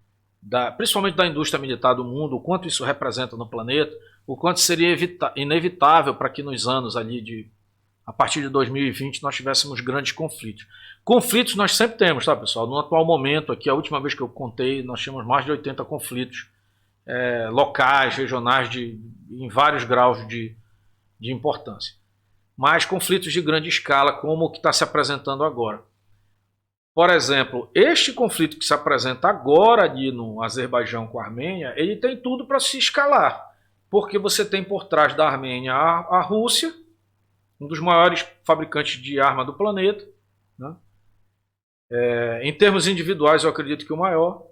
principalmente da indústria militar do mundo, o quanto isso representa no planeta, o quanto seria inevitável para que nos anos ali a partir de 2020 nós tivéssemos grandes conflitos. Conflitos nós sempre temos, tá, pessoal? No atual momento aqui, a última vez que eu contei, nós tínhamos mais de 80 conflitos locais, regionais, em vários graus de importância. Mas conflitos de grande escala, como o que está se apresentando agora. Por exemplo, este conflito que se apresenta agora ali no Azerbaijão com a Armênia, ele tem tudo para se escalar, porque você tem por trás da Armênia a Rússia, um dos maiores fabricantes de arma do planeta, né? Em termos individuais, eu acredito que o maior.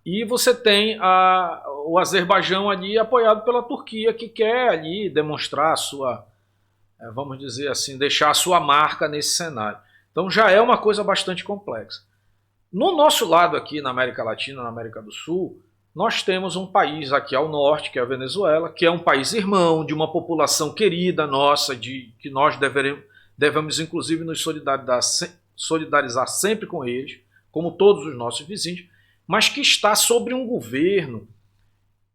E você tem o Azerbaijão ali apoiado pela Turquia, que quer ali demonstrar a sua, vamos dizer assim, deixar a sua marca nesse cenário. Então já é uma coisa bastante complexa. No nosso lado aqui, na América Latina, na América do Sul, nós temos um país aqui ao norte, que é a Venezuela, que é um país irmão, de uma população querida nossa, que nós devemos inclusive nos solidarizar sempre com eles, como todos os nossos vizinhos, mas que está sobre um governo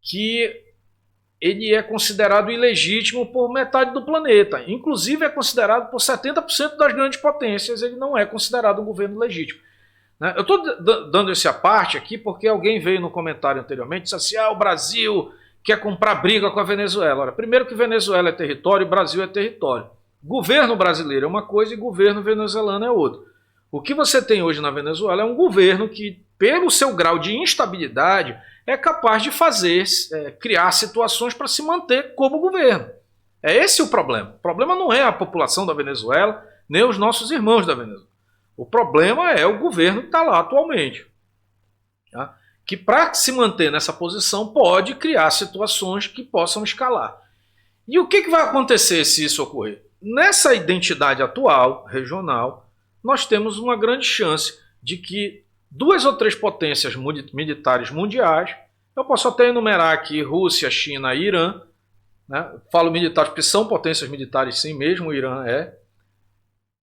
que ele é considerado ilegítimo por metade do planeta. Inclusive é considerado por 70% das grandes potências, ele não é considerado um governo legítimo. Eu estou dando esse à parte aqui porque alguém veio no comentário anteriormente e disse assim, o Brasil quer comprar briga com a Venezuela. Ora, primeiro que Venezuela é território e Brasil é território. Governo brasileiro é uma coisa e governo venezuelano é outra. O que você tem hoje na Venezuela é um governo que, pelo seu grau de instabilidade, é capaz de criar situações para se manter como governo. É esse o problema. O problema não é a população da Venezuela, nem os nossos irmãos da Venezuela. O problema é o governo que está lá atualmente. Tá? Que para se manter nessa posição pode criar situações que possam escalar. E o que vai acontecer se isso ocorrer? Nessa identidade atual, regional, nós temos uma grande chance de que 2 ou 3 potências militares mundiais, eu posso até enumerar aqui Rússia, China e Irã, né? Falo militares porque são potências militares sim, mesmo o Irã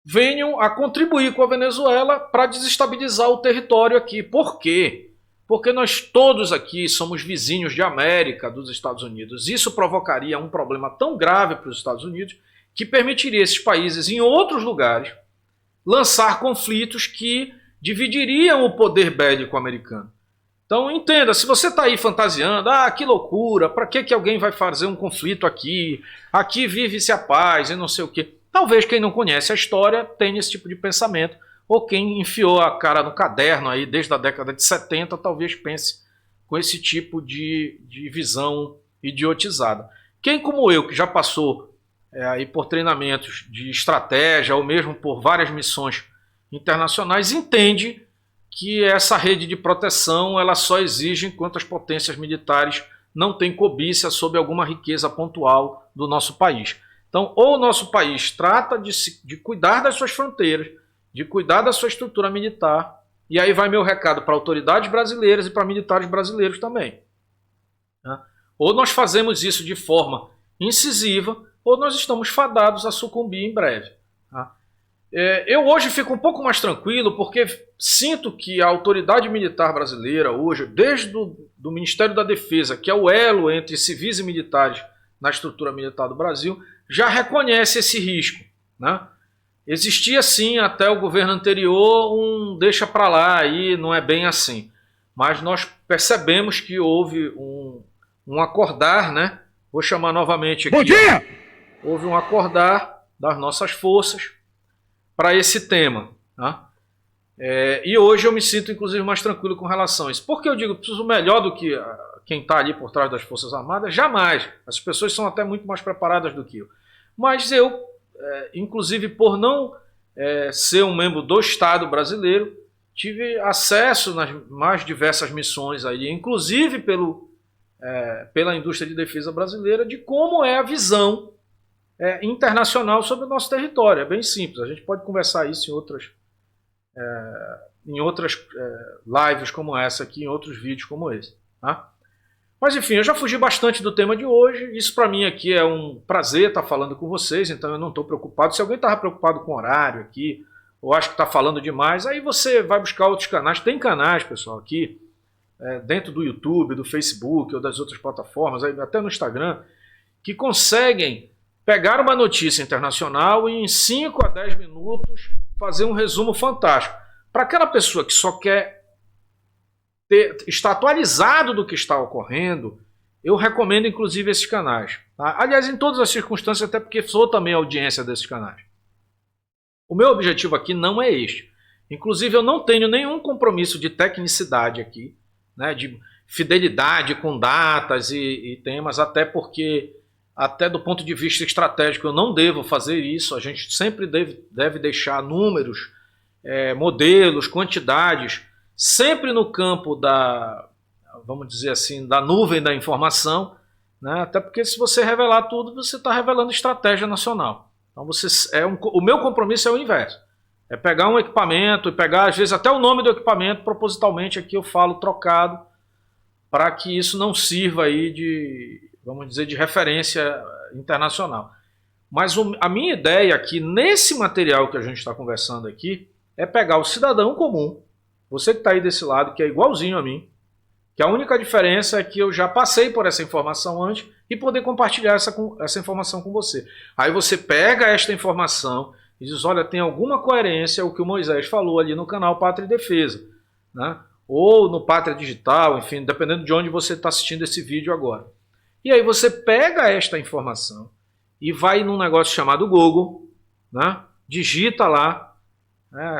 venham a contribuir com a Venezuela para desestabilizar o território aqui. Por quê? Porque nós todos aqui somos vizinhos de América dos Estados Unidos. Isso provocaria um problema tão grave para os Estados Unidos que permitiria esses países em outros lugares lançar conflitos que dividiriam o poder bélico americano. Então entenda, se você está aí fantasiando, que loucura, para que alguém vai fazer um conflito aqui? Aqui vive-se a paz e não sei o quê. Talvez quem não conhece a história tenha esse tipo de pensamento, ou quem enfiou a cara no caderno aí desde a década de 70 talvez pense com esse tipo de visão idiotizada. Quem como eu, que já passou aí por treinamentos de estratégia ou mesmo por várias missões internacionais, entende que essa rede de proteção ela só exige enquanto as potências militares não têm cobiça sobre alguma riqueza pontual do nosso país. Então, ou o nosso país trata de cuidar das suas fronteiras, de cuidar da sua estrutura militar, e aí vai meu recado para autoridades brasileiras e para militares brasileiros também. Ou nós fazemos isso de forma incisiva, ou nós estamos fadados a sucumbir em breve. Eu hoje fico um pouco mais tranquilo porque sinto que a autoridade militar brasileira hoje, desde do Ministério da Defesa, que é o elo entre civis e militares na estrutura militar do Brasil, já reconhece esse risco, né? Existia sim até o governo anterior um deixa para lá, aí não é bem assim. Mas nós percebemos que houve um acordar, né? Vou chamar novamente aqui. Bom dia! Houve um acordar das nossas forças para esse tema. Tá? E hoje eu me sinto, inclusive, mais tranquilo com relação a isso. Por que eu digo preciso melhor do que quem está ali por trás das Forças Armadas? Jamais. As pessoas são até muito mais preparadas do que eu. Mas eu, inclusive por não ser um membro do Estado brasileiro, tive acesso nas mais diversas missões, aí, inclusive pela indústria de defesa brasileira, de como é a visão internacional sobre o nosso território. É bem simples, a gente pode conversar isso em outras lives como essa aqui, em outros vídeos como esse. Tá? Mas enfim, eu já fugi bastante do tema de hoje, isso para mim aqui é um prazer estar falando com vocês, então eu não estou preocupado. Se alguém estava preocupado com o horário aqui, ou acho que está falando demais, aí você vai buscar outros canais. Tem canais, pessoal, aqui, dentro do YouTube, do Facebook ou das outras plataformas, até no Instagram, que conseguem pegar uma notícia internacional e em 5 a 10 minutos fazer um resumo fantástico. Para aquela pessoa que só quer estar atualizado do que está ocorrendo, eu recomendo inclusive esses canais. Tá? Aliás, em todas as circunstâncias, até porque sou também audiência desses canais. O meu objetivo aqui não é este. Inclusive, eu não tenho nenhum compromisso de tecnicidade aqui, né, de fidelidade com datas e temas, até porque até do ponto de vista estratégico eu não devo fazer isso, a gente sempre deve deixar números, modelos, quantidades, sempre no campo vamos dizer assim, da nuvem da informação, né? Até porque se você revelar tudo, você está revelando estratégia nacional. Então o meu compromisso é o inverso, é pegar um equipamento e pegar às vezes até o nome do equipamento, propositalmente aqui eu falo trocado, para que isso não sirva aí vamos dizer, de referência internacional. Mas a minha ideia aqui, nesse material que a gente está conversando aqui, é pegar o cidadão comum, você que está aí desse lado, que é igualzinho a mim, que a única diferença é que eu já passei por essa informação antes e poder compartilhar essa informação com você. Aí você pega esta informação e diz, olha, tem alguma coerência o que o Moisés falou ali no canal Pátria e Defesa, né? Ou no Pátria Digital, enfim, dependendo de onde você está assistindo esse vídeo agora. E aí você pega esta informação e vai num negócio chamado Google, né? Digita lá,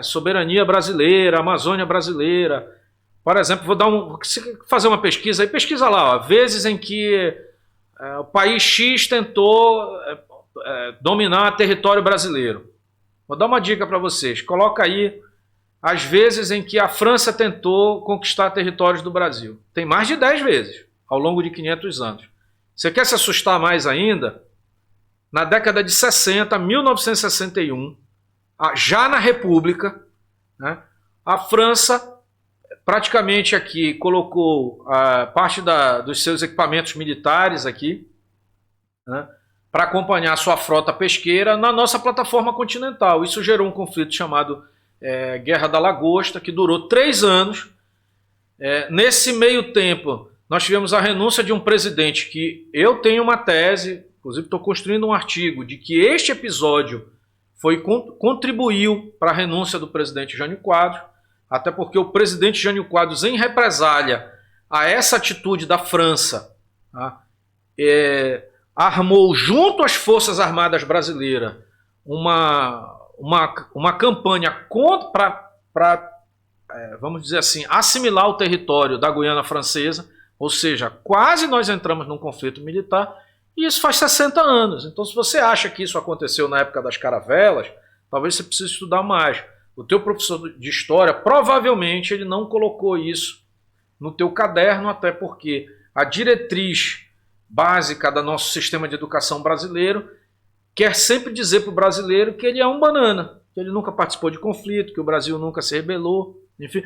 soberania brasileira, Amazônia brasileira. Por exemplo, fazer uma pesquisa, aí pesquisa lá, vezes em que o país X tentou dominar território brasileiro. Vou dar uma dica para vocês, coloca aí as vezes em que a França tentou conquistar territórios do Brasil. Tem mais de 10 vezes, ao longo de 500 anos. Você quer se assustar mais ainda? Na década de 60, 1961, já na República, né, a França praticamente aqui colocou parte dos seus equipamentos militares aqui, né, para acompanhar a sua frota pesqueira na nossa plataforma continental. Isso gerou um conflito chamado Guerra da Lagosta, que durou 3 anos. Nesse meio tempo, nós tivemos a renúncia de um presidente que eu tenho uma tese, inclusive estou construindo um artigo, de que este episódio contribuiu para a renúncia do presidente Jânio Quadros, até porque o presidente Jânio Quadros, em represália a essa atitude da França, tá, armou junto às Forças Armadas brasileiras uma campanha para, vamos dizer assim, assimilar o território da Guiana Francesa, ou seja, quase nós entramos num conflito militar, e isso faz 60 anos. Então, se você acha que isso aconteceu na época das caravelas, talvez você precise estudar mais. O teu professor de história, provavelmente, ele não colocou isso no teu caderno, até porque a diretriz básica do nosso sistema de educação brasileiro quer sempre dizer para o brasileiro que ele é um banana, que ele nunca participou de conflito, que o Brasil nunca se rebelou, enfim.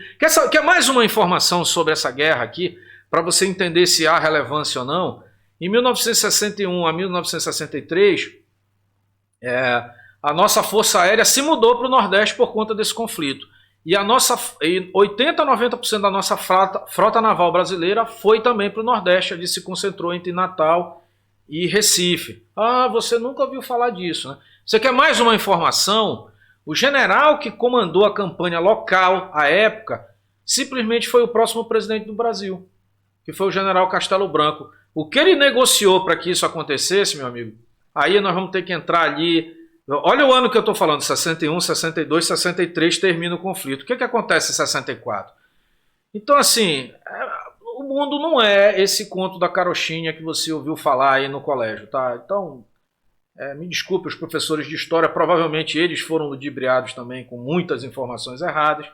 Quer mais uma informação sobre essa guerra aqui, para você entender se há relevância ou não? Em 1961 a 1963, a nossa Força Aérea se mudou para o Nordeste por conta desse conflito. E 80% a 90% da nossa frota naval brasileira foi também para o Nordeste, ali se concentrou entre Natal e Recife. Ah, você nunca ouviu falar disso, né? Você quer mais uma informação? O general que comandou a campanha local à época simplesmente foi o próximo presidente do Brasil, que foi o general Castelo Branco. O que ele negociou para que isso acontecesse, meu amigo, aí nós vamos ter que entrar ali. Olha o ano que eu estou falando, 61, 62, 63 termina o conflito. O que acontece em 64? Então, assim, o mundo não é esse conto da carochinha que você ouviu falar aí no colégio, tá? Então, me desculpe, os professores de história, provavelmente eles foram ludibriados também com muitas informações erradas,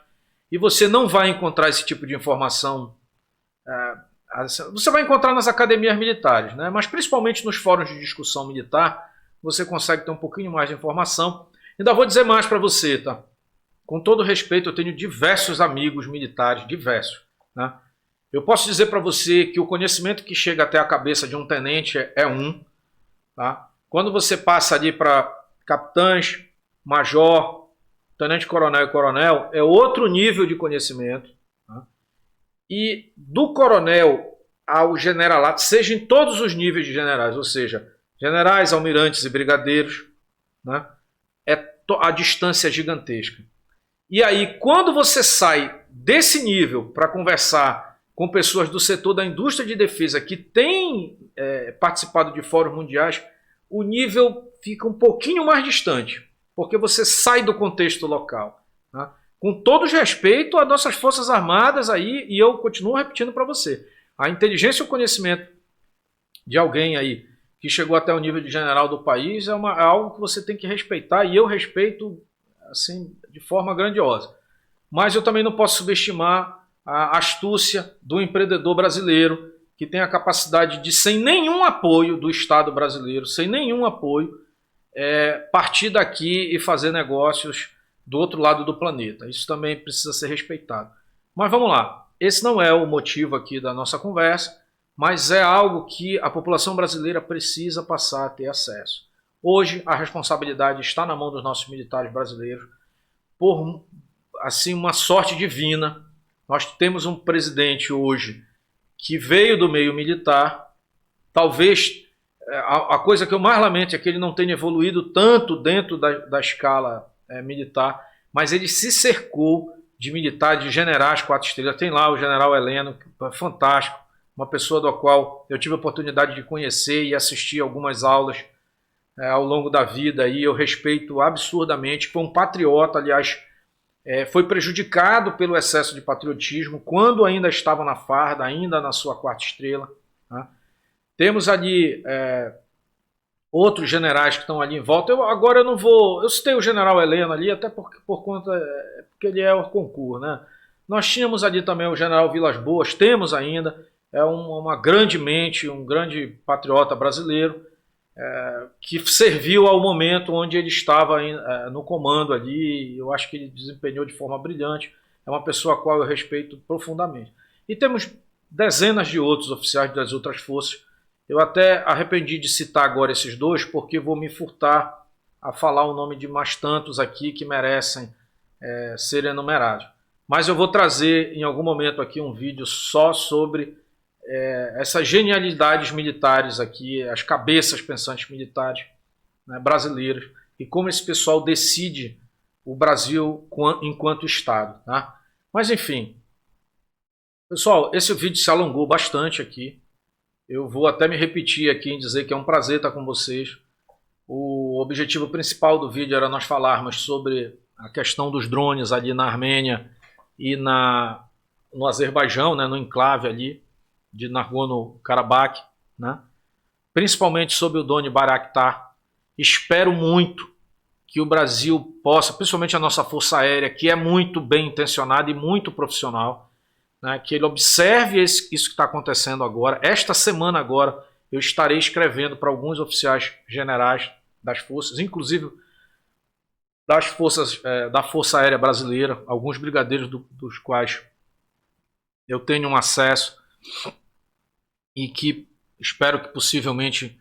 e você não vai encontrar esse tipo de informação. Você vai encontrar nas academias militares, né? Mas principalmente nos fóruns de discussão militar, você consegue ter um pouquinho mais de informação. Ainda vou dizer mais para você, tá? Com todo respeito, eu tenho diversos amigos militares, diversos, né? Eu posso dizer para você que o conhecimento que chega até a cabeça de um tenente é um, tá? Quando você passa ali para capitães, major, tenente-coronel e coronel, é outro nível de conhecimento, tá? E do coronel ao generalato, seja em todos os níveis de generais, ou seja, generais, almirantes e brigadeiros, né? A distância é gigantesca. E aí, quando você sai desse nível para conversar com pessoas do setor da indústria de defesa que têm participado de fóruns mundiais, o nível fica um pouquinho mais distante, porque você sai do contexto local, né? Com todo respeito às nossas Forças Armadas aí, e eu continuo repetindo para você, a inteligência e o conhecimento de alguém aí que chegou até o nível de general do país é algo que você tem que respeitar, e eu respeito assim, de forma grandiosa. Mas eu também não posso subestimar a astúcia do empreendedor brasileiro, que tem a capacidade de, sem nenhum apoio do Estado brasileiro, sem nenhum apoio, partir daqui e fazer negócios do outro lado do planeta. Isso também precisa ser respeitado. Mas vamos lá, esse não é o motivo aqui da nossa conversa, mas é algo que a população brasileira precisa passar a ter acesso. Hoje, a responsabilidade está na mão dos nossos militares brasileiros, por assim, uma sorte divina. Nós temos um presidente hoje que veio do meio militar. Talvez a coisa que eu mais lamento é que ele não tenha evoluído tanto dentro da escala militar, mas ele se cercou de militares, de generais 4 estrelas. Tem lá o general Heleno, que é fantástico, uma pessoa da qual eu tive a oportunidade de conhecer e assistir algumas aulas ao longo da vida, e eu respeito absurdamente. Foi um patriota, aliás, foi prejudicado pelo excesso de patriotismo quando ainda estava na farda, ainda na sua 4ª estrela, né? Temos ali outros generais que estão ali em volta. Agora eu não vou... Eu citei o general Heleno ali, até por conta... porque ele é o concurso, né? Nós tínhamos ali também o general Vilas Boas, temos ainda, uma grande mente, um grande patriota brasileiro, que serviu ao momento onde ele estava no comando ali. Eu acho que ele desempenhou de forma brilhante. É uma pessoa a qual eu respeito profundamente. E temos dezenas de outros oficiais das outras forças. Eu até arrependi de citar agora esses dois, porque vou me furtar a falar o nome de mais tantos aqui que merecem serem enumerados. Mas eu vou trazer em algum momento aqui um vídeo só sobre essas genialidades militares aqui, as cabeças pensantes militares, né, brasileiras, e como esse pessoal decide o Brasil enquanto Estado, tá? Mas enfim, pessoal, esse vídeo se alongou bastante aqui. Eu vou até me repetir aqui em dizer que é um prazer estar com vocês. O objetivo principal do vídeo era nós falarmos sobre a questão dos drones ali na Armênia e no Azerbaijão, né, no enclave ali de Nagorno-Karabakh, né? Principalmente sobre o drone Bayraktar. Espero muito que o Brasil possa, principalmente a nossa Força Aérea, que é muito bem intencionada e muito profissional, né, que ele observe isso que está acontecendo agora. Esta semana agora eu estarei escrevendo para alguns oficiais generais das forças, inclusive das forças da Força Aérea Brasileira, alguns brigadeiros dos quais eu tenho um acesso, e que espero que possivelmente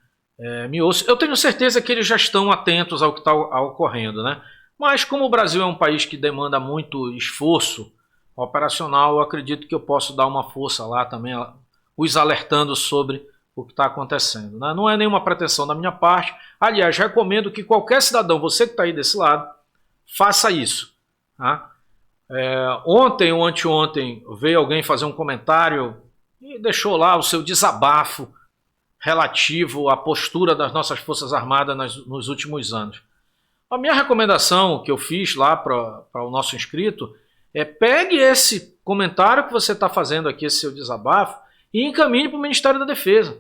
me ouçam. Eu tenho certeza que eles já estão atentos ao que está ocorrendo, né? Mas como o Brasil é um país que demanda muito esforço operacional, eu acredito que eu posso dar uma força lá também, os alertando sobre o que está acontecendo, né? Não é nenhuma pretensão da minha parte. Aliás, recomendo que qualquer cidadão, você que está aí desse lado, faça isso. Tá? Ontem ou anteontem veio alguém fazer um comentário e deixou lá o seu desabafo relativo à postura das nossas Forças Armadas nos últimos anos. A minha recomendação que eu fiz lá para o nosso inscrito é: pegue esse comentário que você está fazendo aqui, esse seu desabafo, e encaminhe para o Ministério da Defesa.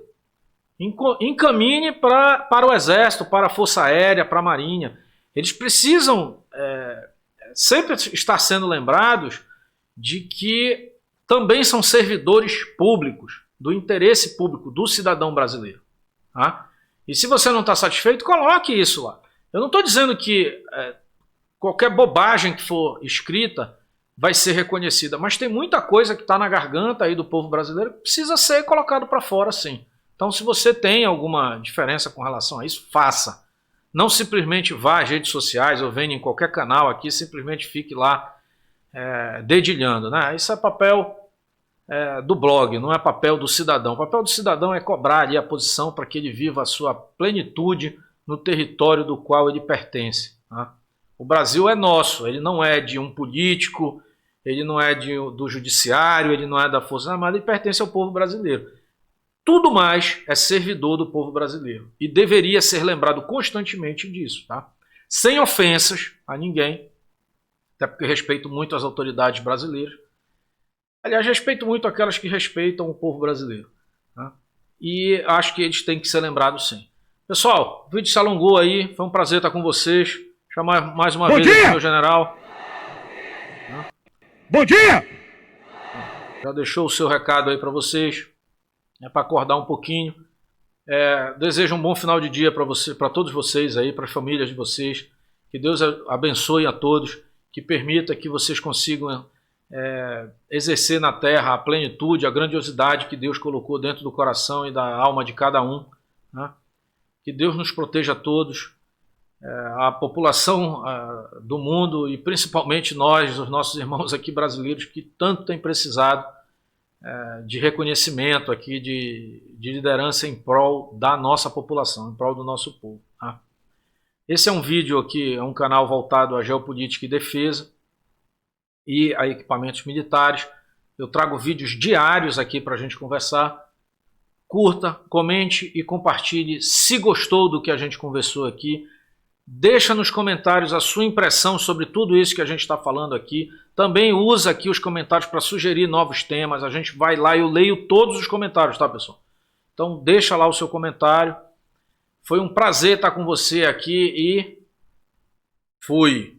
Encaminhe para o Exército, para a Força Aérea, para a Marinha. Eles precisam sempre estar sendo lembrados de que também são servidores públicos, do interesse público do cidadão brasileiro. Tá? E se você não está satisfeito, coloque isso lá. Eu não estou dizendo que qualquer bobagem que for escrita vai ser reconhecida, mas tem muita coisa que está na garganta aí do povo brasileiro que precisa ser colocado para fora, sim. Então, se você tem alguma diferença com relação a isso, faça. Não simplesmente vá às redes sociais ou venha em qualquer canal aqui, simplesmente fique lá dedilhando. Né? Isso é papel do blog, não é papel do cidadão. O papel do cidadão é cobrar ali a posição para que ele viva a sua plenitude no território do qual ele pertence. Tá? O Brasil é nosso, ele não é de um político, ele não é do judiciário, ele não é da Força Armada, ele pertence ao povo brasileiro. Tudo mais é servidor do povo brasileiro e deveria ser lembrado constantemente disso, tá? Sem ofensas a ninguém, até porque respeito muito as autoridades brasileiras. Aliás, respeito muito aquelas que respeitam o povo brasileiro, tá? E acho que eles têm que ser lembrados sim. Pessoal, o vídeo se alongou aí, foi um prazer estar com vocês. Chamar mais uma vez aqui o meu general. Bom dia! Já deixou o seu recado aí para vocês. Para acordar um pouquinho. Desejo um bom final de dia para todos vocês aí, para as famílias de vocês. Que Deus abençoe a todos, que permita que vocês consigam exercer na terra a plenitude, a grandiosidade que Deus colocou dentro do coração e da alma de cada um. Né? Que Deus nos proteja a todos, a população do mundo e principalmente nós, os nossos irmãos aqui brasileiros, que tanto têm precisado de reconhecimento aqui, de liderança em prol da nossa população, em prol do nosso povo. Tá? Esse é um vídeo aqui, é um canal voltado à geopolítica e defesa e a equipamentos militares. Eu trago vídeos diários aqui para a gente conversar. Curta, comente e compartilhe se gostou do que a gente conversou aqui. Deixa nos comentários a sua impressão sobre tudo isso que a gente está falando aqui. Também usa aqui os comentários para sugerir novos temas. A gente vai lá e eu leio todos os comentários, tá, pessoal? Então deixa lá o seu comentário. Foi um prazer estar com você aqui e fui!